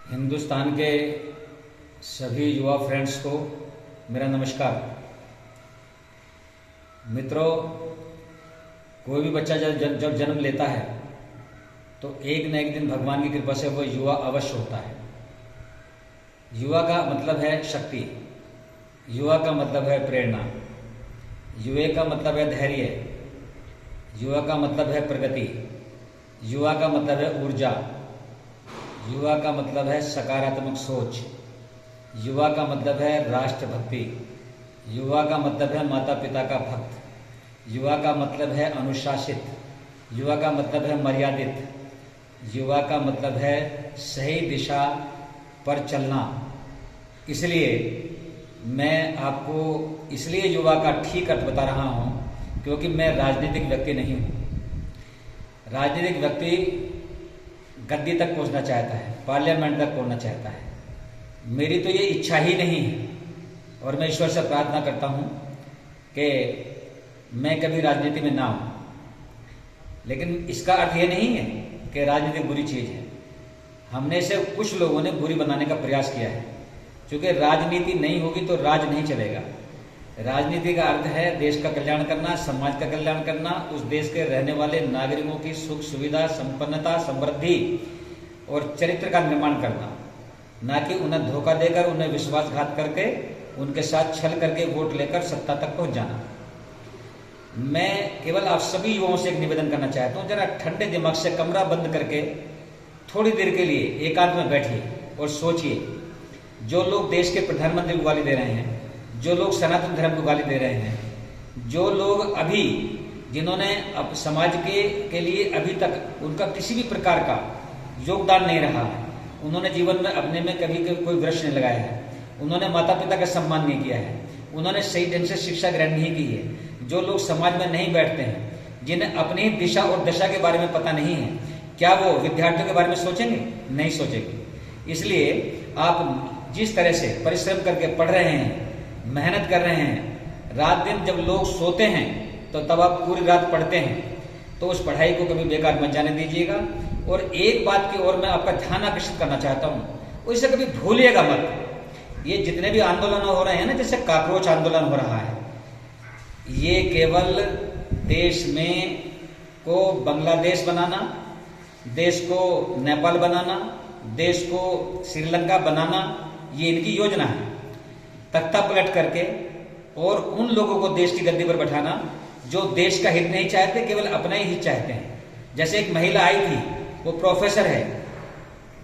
हिंदुस्तान के सभी युवा फ्रेंड्स को मेरा नमस्कार। मित्रों, कोई भी बच्चा जब जन्म लेता है तो एक न एक दिन भगवान की कृपा से वो युवा अवश्य होता है। युवा का मतलब है शक्ति, युवा का मतलब है प्रेरणा, युवा का मतलब है धैर्य, युवा का मतलब है प्रगति, युवा का मतलब है ऊर्जा, युवा का मतलब है सकारात्मक सोच, युवा का मतलब है राष्ट्रभक्ति, युवा का मतलब है माता पिता का भक्त, युवा का मतलब है अनुशासित, युवा का मतलब है मर्यादित, युवा का मतलब है सही दिशा पर चलना। इसलिए मैं आपको इसलिए युवा का ठीक अर्थ बता रहा हूँ क्योंकि मैं राजनीतिक व्यक्ति नहीं हूँ। राजनीतिक व्यक्ति गद्दी तक पहुंचना चाहता है, पार्लियामेंट तक पहुंचना चाहता है। मेरी तो ये इच्छा ही नहीं है और मैं ईश्वर से प्रार्थना करता हूं कि मैं कभी राजनीति में ना हूं। लेकिन इसका अर्थ ये नहीं है कि राजनीति बुरी चीज है। हमने से कुछ लोगों ने बुरी बनाने का प्रयास किया है। क्योंकि राजनीति नहीं होगी तो राज नहीं चलेगा। राजनीति का अर्थ है देश का कल्याण करना, समाज का कल्याण करना, उस देश के रहने वाले नागरिकों की सुख सुविधा, संपन्नता, समृद्धि और चरित्र का निर्माण करना, ना कि उन्हें धोखा देकर, उन्हें विश्वासघात करके, उनके साथ छल करके वोट लेकर सत्ता तक पहुंच जाना। मैं केवल आप सभी युवाओं से एक निवेदन करना चाहता हूं, जरा ठंडे दिमाग से कमरा बंद करके थोड़ी देर के लिए एकांत में बैठिए और सोचिए। जो लोग देश के प्रधानमंत्री को गाली दे रहे हैं, जो लोग सनातन धर्म को गाली दे रहे हैं, जो लोग अभी जिन्होंने अब समाज के लिए अभी तक उनका किसी भी प्रकार का योगदान नहीं रहा है, उन्होंने जीवन में अपने में कभी कोई वृक्ष नहीं लगाया है, उन्होंने माता पिता का सम्मान नहीं किया है, उन्होंने सही ढंग से शिक्षा ग्रहण नहीं की है, जो लोग समाज में नहीं बैठते हैं, जिन्हें अपनी दिशा और दशा के बारे में पता नहीं है, क्या वो विद्यार्थियों के बारे में सोचेंगे? नहीं सोचेंगे। इसलिए आप जिस तरह से परिश्रम करके पढ़ रहे हैं, मेहनत कर रहे हैं, रात दिन जब लोग सोते हैं तो तब आप पूरी रात पढ़ते हैं, तो उस पढ़ाई को कभी बेकार मत जाने दीजिएगा। और एक बात की ओर मैं आपका ध्यान आकर्षित करना चाहता हूं, इसे कभी भूलिएगा मत। ये जितने भी आंदोलन हो रहे हैं ना, जैसे काकरोच आंदोलन हो रहा है, ये केवल देश में को बांग्लादेश बनाना, देश को नेपाल बनाना, देश को श्रीलंका बनाना, ये इनकी योजना है। तख्ता पलट करके और उन लोगों को देश की गद्दी पर बैठाना जो देश का हित नहीं चाहते, केवल अपना ही हित चाहते हैं। जैसे एक महिला आई थी, वो प्रोफेसर है,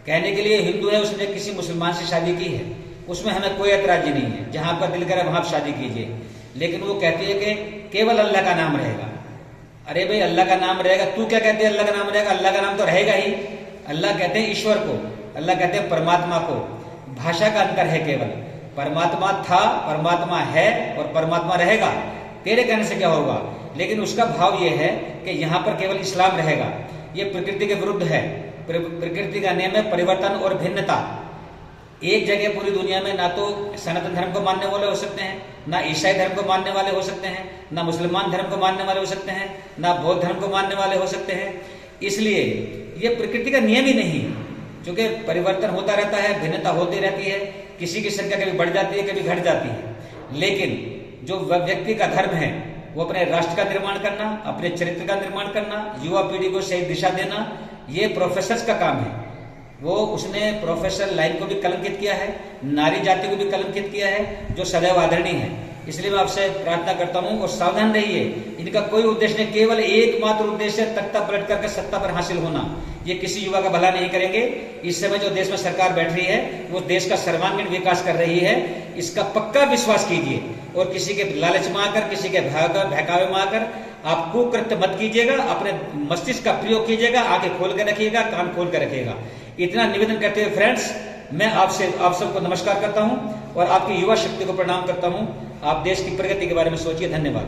कहने के लिए हिंदू है, उसने किसी मुसलमान से शादी की है, उसमें हमें कोई ऐतराज नहीं है, जहां आपका दिल करे वहां आप शादी कीजिए। लेकिन वो कहती है कि केवल अल्लाह का नाम रहेगा। अरे भाई, अल्लाह का नाम रहेगा, तू क्या कहते हैं अल्लाह का नाम रहेगा? अल्लाह का नाम तो रहेगा ही। अल्लाह कहते हैं ईश्वर को, अल्लाह कहते हैं परमात्मा को। भाषा का अंतर है केवल। परमात्मा था, परमात्मा है और परमात्मा रहेगा। तेरे कहने से क्या होगा? लेकिन उसका भाव यह है कि यहां पर केवल इस्लाम रहेगा। यह प्रकृति के विरुद्ध है। प्रकृति का नियम है परिवर्तन और भिन्नता। एक जगह पूरी दुनिया में ना तो सनातन धर्म को मानने वाले हो सकते हैं, ना ईसाई धर्म को मानने वाले हो सकते हैं, ना मुसलमान धर्म को मानने वाले हो सकते हैं, ना बौद्ध धर्म को मानने वाले हो सकते हैं। इसलिए यह प्रकृति का नियम ही नहीं है, क्योंकि परिवर्तन होता रहता है, भिन्नता होती रहती है, किसी की संख्या कभी बढ़ जाती है, कभी घट जाती है। लेकिन जो व्यक्ति का धर्म है वो अपने राष्ट्र का निर्माण करना, अपने चरित्र का निर्माण करना, युवा पीढ़ी को सही दिशा देना, ये प्रोफेसर का काम है। वो उसने प्रोफेसर लाइन को भी कलंकित किया है, नारी जाति को भी कलंकित किया है, जो सदैव आदरणीय है। इसलिए मैं आपसे प्रार्थना करता हूं और सावधान रहिए। इनका कोई उद्देश्य नहीं, केवल एकमात्र उद्देश्य तख्ता पलट करके सत्ता पर हासिल होना। ये किसी युवा का भला नहीं करेंगे। इस समय जो देश में सरकार बैठ रही है वो देश का सर्वांगीण विकास कर रही है, इसका पक्का विश्वास कीजिए। और किसी के लालच में आकर, किसी के बहकावे में आकर आप कुकृत्य मत कीजिएगा। अपने मस्तिष्क का प्रयोग कीजिएगा, आंखें खोल कर रखिएगा, कान खोल कर रखिएगा। इतना निवेदन करते हुए फ्रेंड्स, मैं आप सबको नमस्कार करता हूं और आपकी युवा शक्ति को प्रणाम करता हूं। आप देश की प्रगति के बारे में सोचिए। धन्यवाद।